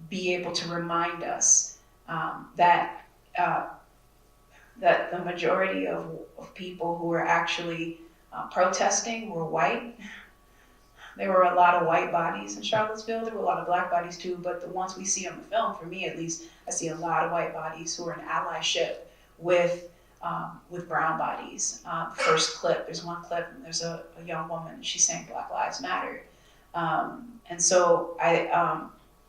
be able to remind us that the majority of people who were actually protesting were white. There were a lot of white bodies in Charlottesville. There were a lot of black bodies too, but the ones we see on the film, for me at least, I see a lot of white bodies who are in allyship with brown bodies. The first clip, there's one clip, and there's a young woman, and she's saying Black Lives Matter. And so I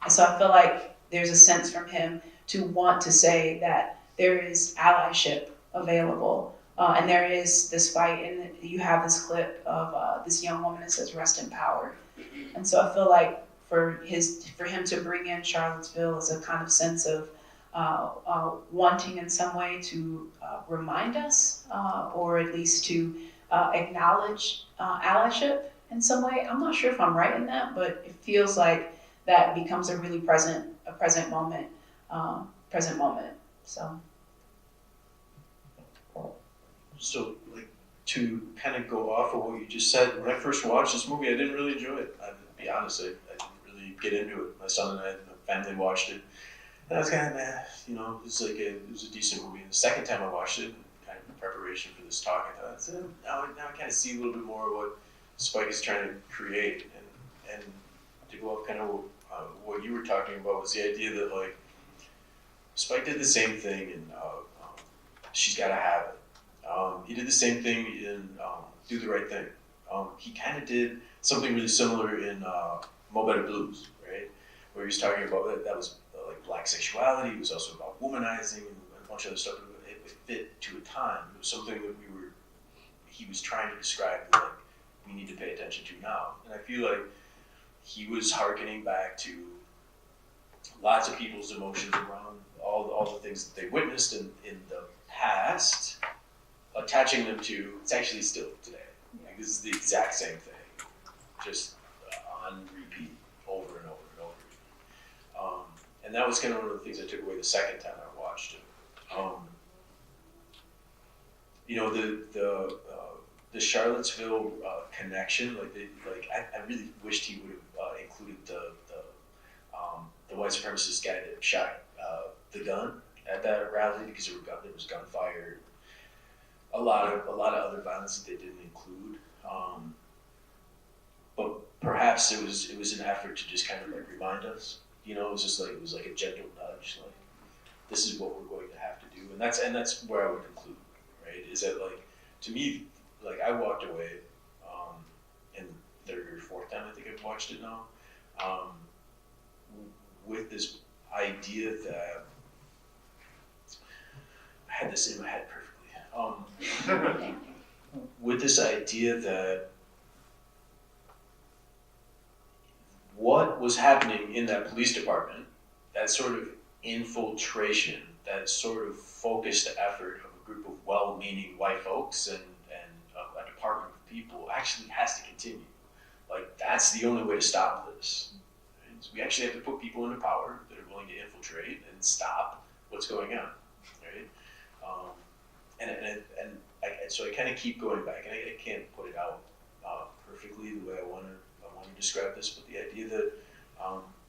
feel like there's a sense from him to want to say that there is allyship available. And there is this fight, and you have this clip of this young woman that says "Rest in Power," and so I feel like for him to bring in Charlottesville is a kind of sense of wanting in some way to remind us, or at least to acknowledge allyship in some way. I'm not sure if I'm right in that, but it feels like that becomes a really present moment. So, like, to kind of go off of what you just said, when I first watched this movie, I didn't really enjoy it. I'll be honest, I didn't really get into it. My son and I and the family watched it, and I was kind of, it was a decent movie. And the second time I watched it, kind of in preparation for this talk, I thought, now I kind of see a little bit more of what Spike is trying to create. And to go off kind of what you were talking about was the idea that, like, Spike did the same thing in She's Gotta Have It. He did the same thing in Do the Right Thing. He kind of did something really similar in Mo' Better Blues, right? Where he was talking about that was like black sexuality. It was also about womanizing and a bunch of other stuff. It fit to a time. It was something that he was trying to describe that, like, we need to pay attention to now. And I feel like he was hearkening back to lots of people's emotions around all the things that they witnessed in the past, attaching them to, it's actually still today. Like, this is the exact same thing, just on repeat over and over and over again. And that was kind of one of the things I took away the second time I watched it. The Charlottesville connection, I really wished he would have included the white supremacist guy that shot the gun at that rally, because there was gunfire. A lot of other violence that they didn't include, but perhaps it was an effort to just kind of like remind us. It was like a gentle nudge, like, this is what we're going to have to do, and that's where I would conclude, right? Is that, like, to me, like, I walked away, in third or fourth time I think I've watched it now, with this idea that I had this in my head perfectly. With this idea that what was happening in that police department, that sort of infiltration, that sort of focused effort of a group of well-meaning white folks and a department of people actually has to continue. Like, that's the only way to stop this. Right? So we actually have to put people into power that are willing to infiltrate and stop what's going on, right? So I kind of keep going back, and I can't put it out perfectly the way I want to describe this, but the idea that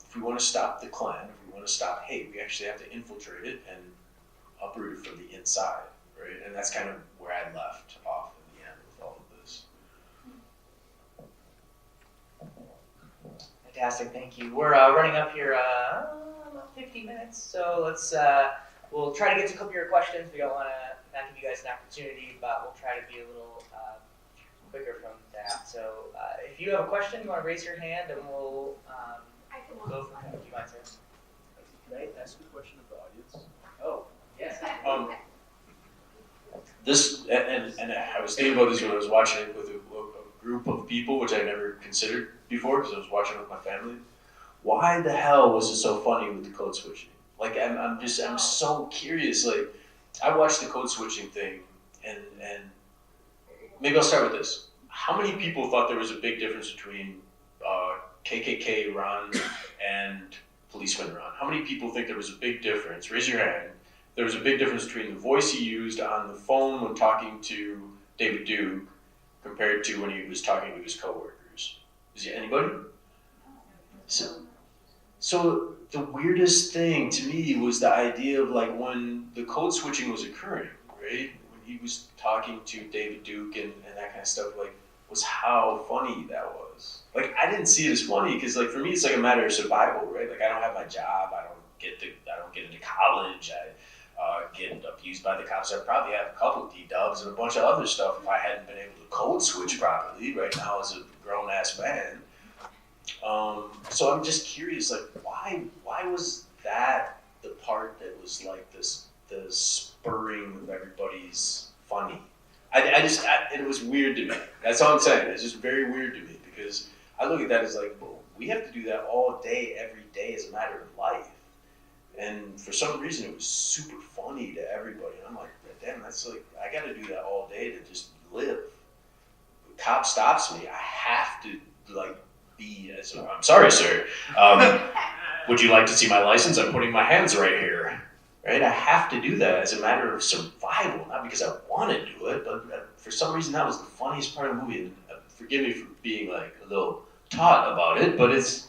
if we want to stop the Klan, if we want to stop hate, we actually have to infiltrate it and uproot it from the inside, right? And that's kind of where I left off in the end with all of this. Fantastic, thank you. We're running up here about 50 minutes, so we'll try to get to a couple of your questions. We don't want to not give you guys an opportunity, but we'll try to be a little quicker from that. So if you have a question, you want to raise your hand, and we'll go from there. Do you mind, sir? Can I ask a question of the audience? Oh, yes. This, and I was thinking about this when I was watching it with a group of people, which I never considered before because I was watching it with my family. Why the hell was it so funny with the code switching? Like, I'm so curious. Like, I watched the code switching thing, and maybe I'll start with this. How many people thought there was a big difference between KKK Ron and policeman Ron? How many people think there was a big difference? Raise your hand. There was a big difference between the voice he used on the phone when talking to David Duke compared to when he was talking to his coworkers. Is it anybody? So the weirdest thing to me was the idea of like when the code switching was occurring, right? When he was talking to David Duke and that kind of stuff, like, was how funny that was. Like, I didn't see it as funny because, like, for me, it's like a matter of survival, right? Like, I don't have my job, I don't get into college, I get abused by the cops. I'd probably have a couple of D-dubs and a bunch of other stuff if I hadn't been able to code switch properly right now as a grown-ass man. So I'm just curious, like, why was that the part that was like the spurring of everybody's funny? It was weird to me. That's all I'm saying. It's just very weird to me because I look at that as like, well, we have to do that all day, every day as a matter of life. And for some reason, it was super funny to everybody. And I'm like, damn, that's like, I got to do that all day to just live. The cop stops me, I have to like be as I'm sorry, sir. Would you like to see my license? I'm putting my hands right here. Right? I have to do that as a matter of survival, not because I want to do it, but for some reason that was the funniest part of the movie. And forgive me for being like a little taut about it, but it's,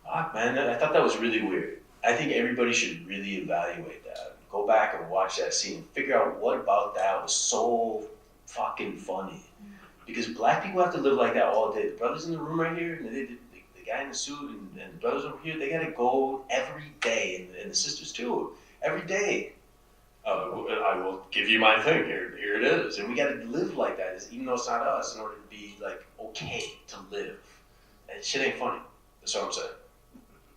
fuck, man, I thought that was really weird. I think everybody should really evaluate that. Go back and watch that scene and figure out what about that was so fucking funny. Because black people have to live like that all day. The brothers in the room right here, and the guy in the suit, and the brothers over here, they gotta go every day, and the sisters too, every day. I will give you my thing, here it is. And we gotta live like that, even though it's not us, in order to be like okay to live. And shit ain't funny. That's what I'm saying.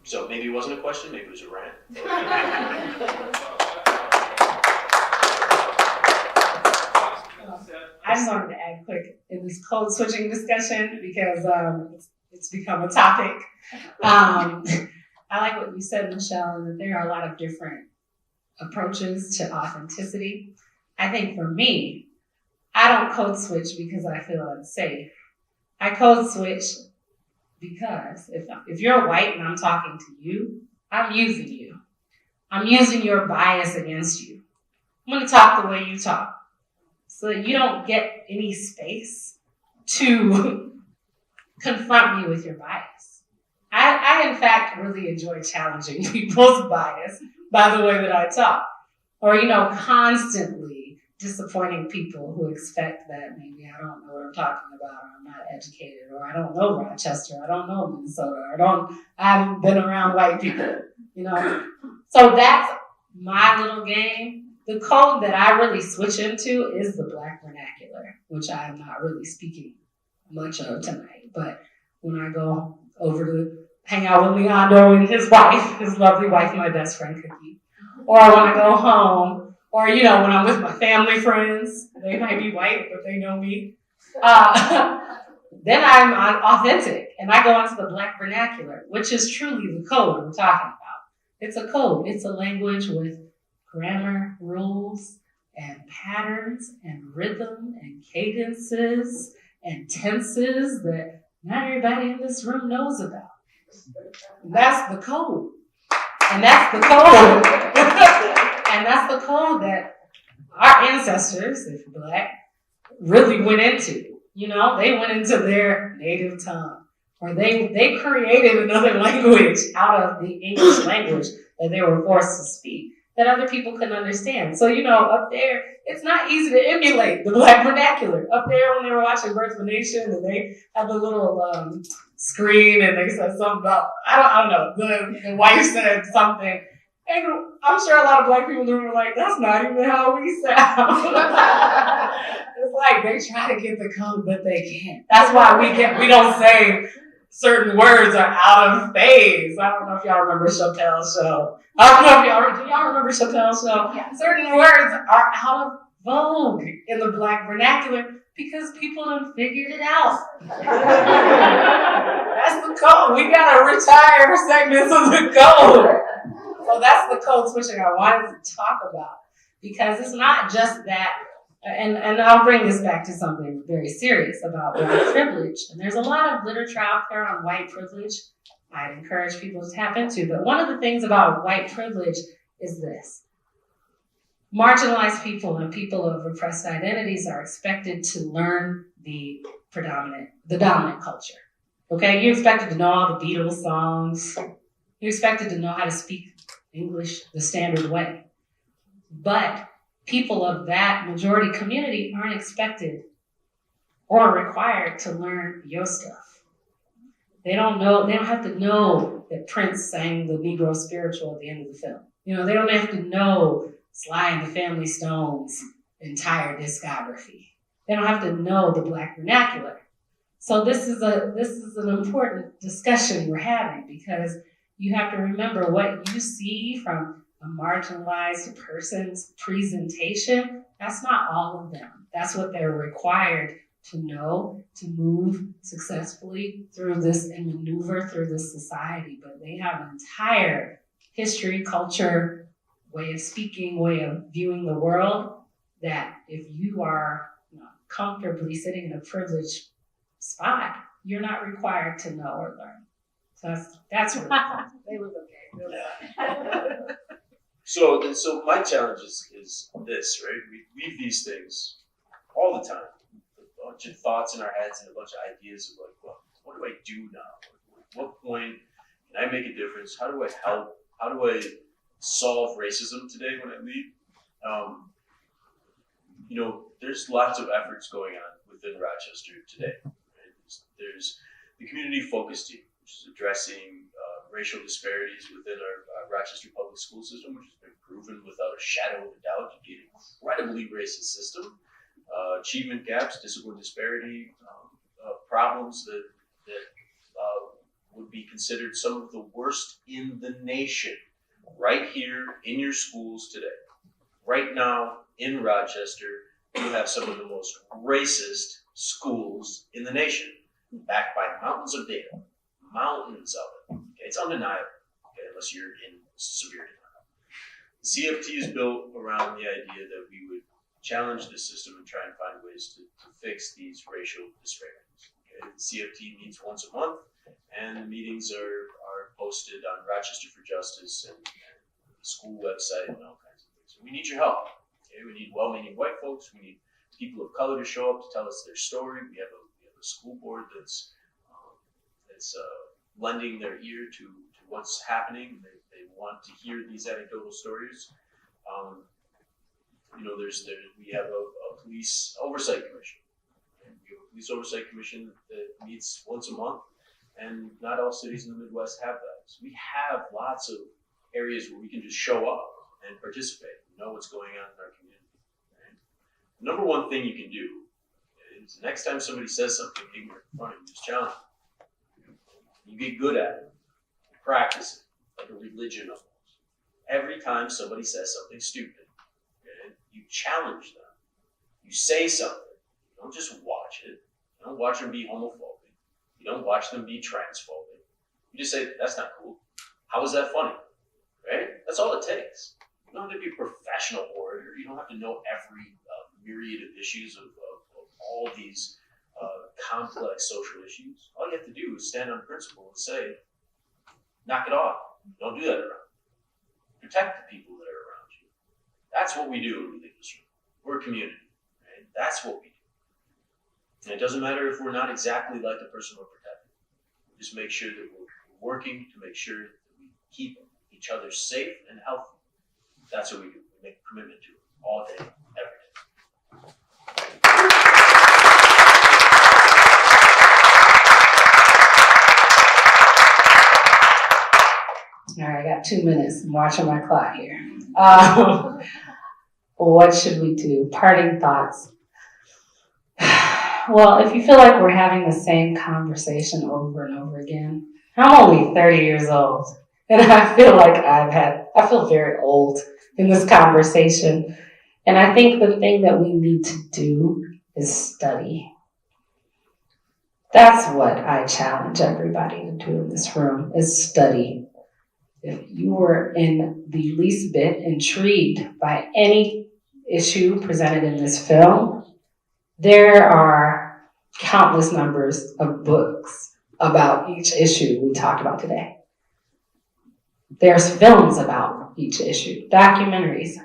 So maybe it wasn't a question, maybe it was a rant. I just wanted to add quick in this code switching discussion because it's become a topic. I like what you said, Michelle, and that there are a lot of different approaches to authenticity. I think for me, I don't code switch because I feel unsafe. I code switch because if you're white and I'm talking to you, I'm using you. I'm using your bias against you. I'm going to talk the way you talk so that you don't get any space to confront me with your bias. I in fact, really enjoy challenging people's bias by the way that I talk. Or, constantly disappointing people who expect that maybe I don't know what I'm talking about, or I'm not educated, or I don't know Rochester, I don't know Minnesota, I haven't been around white people, So that's my little game. The code that I really switch into is the Black vernacular, which I am not really speaking much of tonight. But when I go over to hang out with Leandro and his wife, his lovely wife, my best friend Cookie, or when I go home, or, when I'm with my family friends, they might be white, but they know me. Then I'm authentic, and I go into the Black vernacular, which is truly the code we're talking about. It's a code. It's a language with grammar rules and patterns and rhythm and cadences and tenses that not everybody in this room knows about. That's the code. And that's the code. And that's the code that our ancestors, if Black, really went into. They went into their native tongue. Or they created another language out of the English language that they were forced to speak. that other people can understand. So, up there, it's not easy to emulate the Black vernacular. Up there, when they were watching Birth of a Nation, and they had the little screen, and they said something about, I don't know, the wife said something. And I'm sure a lot of Black people in the room were like, that's not even how we sound. It's like they try to get the code, but they can't. That's why we don't say certain words are out of phase. I don't know if y'all remember Chappelle's show. I don't know if do y'all remember Chappelle's show? Yeah. Certain words are out of vogue in the Black vernacular because people done figured it out. That's the code. We gotta retire segments of the code. So that's the code switching I wanted to talk about, because it's not just that, and I'll bring this back to something very serious about white privilege. And there's a lot of literature out there on white privilege I'd encourage people to tap into. But one of the things about white privilege is this. Marginalized people and people of repressed identities are expected to learn the dominant culture. Okay, you're expected to know all the Beatles songs. You're expected to know how to speak English the standard way. But people of that majority community aren't expected or required to learn your stuff. They don't have to know that Prince sang the Negro spiritual at the end of the film. They don't have to know Sly and the Family Stone's entire discography. They don't have to know the Black vernacular. So this is an important discussion we're having, because you have to remember what you see from a marginalized person's presentation. That's not all of them. That's what they're required to know to move successfully through this and maneuver through this society. But they have an entire history, culture, way of speaking, way of viewing the world, that if you are comfortably sitting in a privileged spot, you're not required to know or learn. So that's really fun. They look okay. So my challenge is this, right? We leave these things all the time. A bunch of thoughts in our heads and a bunch of ideas of like, well, what do I do now? At what point can I make a difference? How do I help? How do I solve racism today when I leave? There's lots of efforts going on within Rochester today. Right? There's the community focus team, which is addressing racial disparities within our Rochester public school system, which has been proven without a shadow of a doubt to be an incredibly racist system. Achievement gaps, discipline disparity, problems that would be considered some of the worst in the nation, right here in your schools today. Right now in Rochester, you have some of the most racist schools in the nation, backed by mountains of data, mountains of it. Okay, it's undeniable, unless you're in severe denial. The CFT is built around the idea that we would challenge the system and try and find ways to fix these racial disparities. Okay? The CFT meets once a month, and the meetings are posted on Rochester for Justice and the school website and all kinds of things. So we need your help. Okay? We need well-meaning white folks. We need people of color to show up to tell us their story. We have a school board that's lending their ear to what's happening. They want to hear these anecdotal stories. We have a police oversight commission. And we have a police oversight commission that meets once a month, and not all cities in the Midwest have that. So we have lots of areas where we can just show up and participate, know what's going on in our community. Right? The number one thing you can do is next time somebody says something ignorant in front of you, just challenge them. You get good at it. Practice it, like a religion almost. Every time somebody says something stupid, okay, you challenge them. You say something. You don't just watch it. You don't watch them be homophobic. You don't watch them be transphobic. You just say, that's not cool. How is that funny? Right? That's all it takes. You don't have to be a professional orator. You don't have to know every myriad of issues of all these complex social issues. All you have to do is stand on principle and say, knock it off. Don't do that around. Protect the people that are around you. That's what we do in this room. We're a community. Right? That's what we do. And it doesn't matter if we're not exactly like the person we're protecting. Just make sure that we're working to make sure that we keep each other safe and healthy. that's what we do. We make a commitment to it all day, every day. All right, I got 2 minutes. I'm watching my clock here. What should we do? Parting thoughts. Well, if you feel like we're having the same conversation over and over again, I'm only 30 years old, and I feel like I feel very old in this conversation. And I think the thing that we need to do is study. That's what I challenge everybody to do in this room, is study. If you were in the least bit intrigued by any issue presented in this film, there are countless numbers of books about each issue we talked about today. There's films about each issue, documentaries.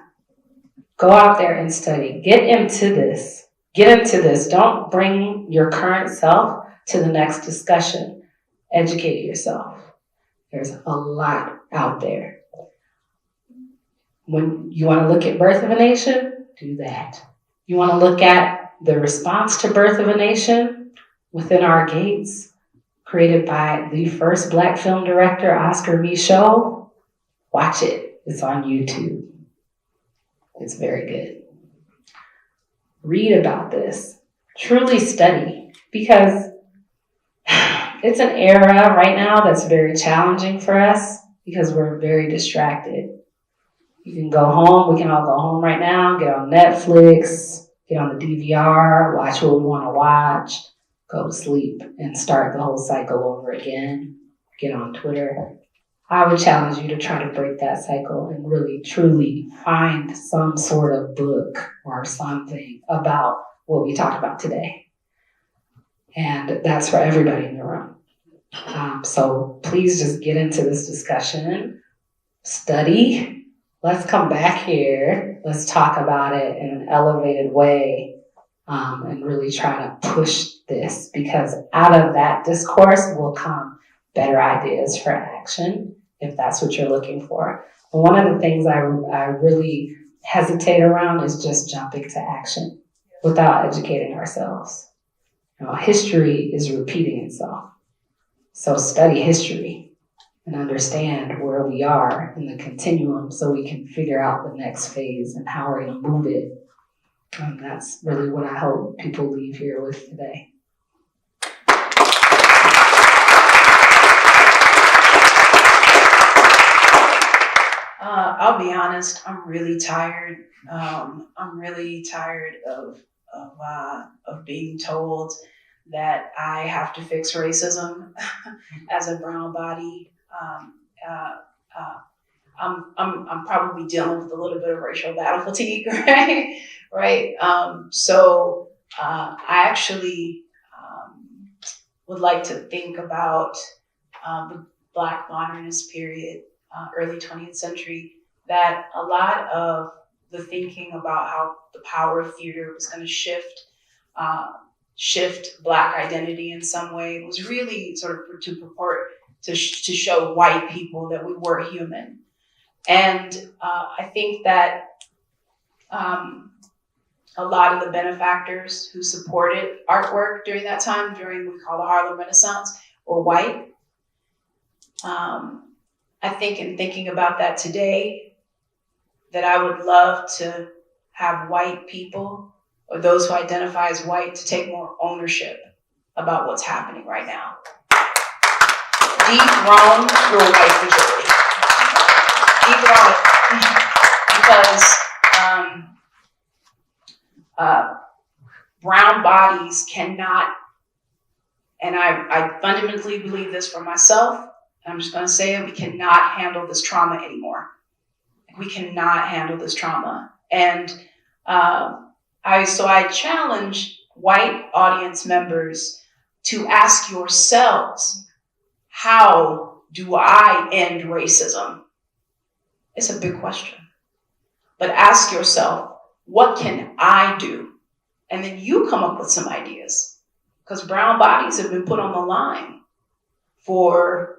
Go out there and study. Get into this. Don't bring your current self to the next discussion. Educate yourself. There's a lot out there. When you want to look at Birth of a Nation, do that. You want to look at the response to Birth of a Nation within our gates, created by the first Black film director, Oscar Michaud. Watch it. It's on YouTube. It's very good. Read about this. Truly study, because it's an era right now that's very challenging for us because we're very distracted. You can go home. We can all go home right now, get on Netflix, get on the DVR, watch what we want to watch, go to sleep, and start the whole cycle over again. Get on Twitter. I would challenge you to try to break that cycle and really, truly find some sort of book or something about what we talked about today. And that's for everybody in the room. So please just get into this discussion, study. Let's come back here. Let's talk about it in an elevated way, and really try to push this, because out of that discourse will come better ideas for action, if that's what you're looking for. And one of the things I really hesitate around is just jumping to action without educating ourselves. History is repeating itself. So study history and understand where we are in the continuum so we can figure out the next phase and how we're going to move it. And that's really what I hope people leave here with today. I'll be honest, I'm really tired. I'm really tired of being told that I have to fix racism as a brown body. I'm probably dealing with a little bit of racial battle fatigue, right? Right. So I actually would like to think about the Black modernist period, early 20th century, that a lot of the thinking about how the power of theater was going to shift Black identity in some way was really sort of to purport to show white people that we were human. And I think that a lot of the benefactors who supported artwork during that time, during what we call the Harlem Renaissance, were white. I think in thinking about that today, that I would love to have white people, or those who identify as white, to take more ownership about what's happening right now. Dethrone your white majority. Dethrone it. Because brown bodies cannot, and I fundamentally believe this for myself, and I'm just going to say it, we cannot handle this trauma anymore. We cannot handle this trauma. And I challenge white audience members to ask yourselves, how do I end racism? It's a big question. But ask yourself, what can I do? And then you come up with some ideas. Because brown bodies have been put on the line for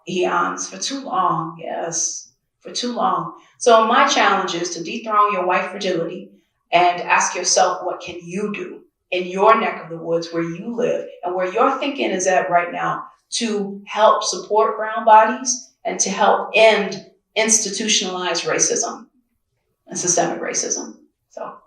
eons, for too long, yes. for too long. So my challenge is to dethrone your white fragility and ask yourself, what can you do in your neck of the woods where you live and where your thinking is at right now to help support brown bodies and to help end institutionalized racism and systemic racism. So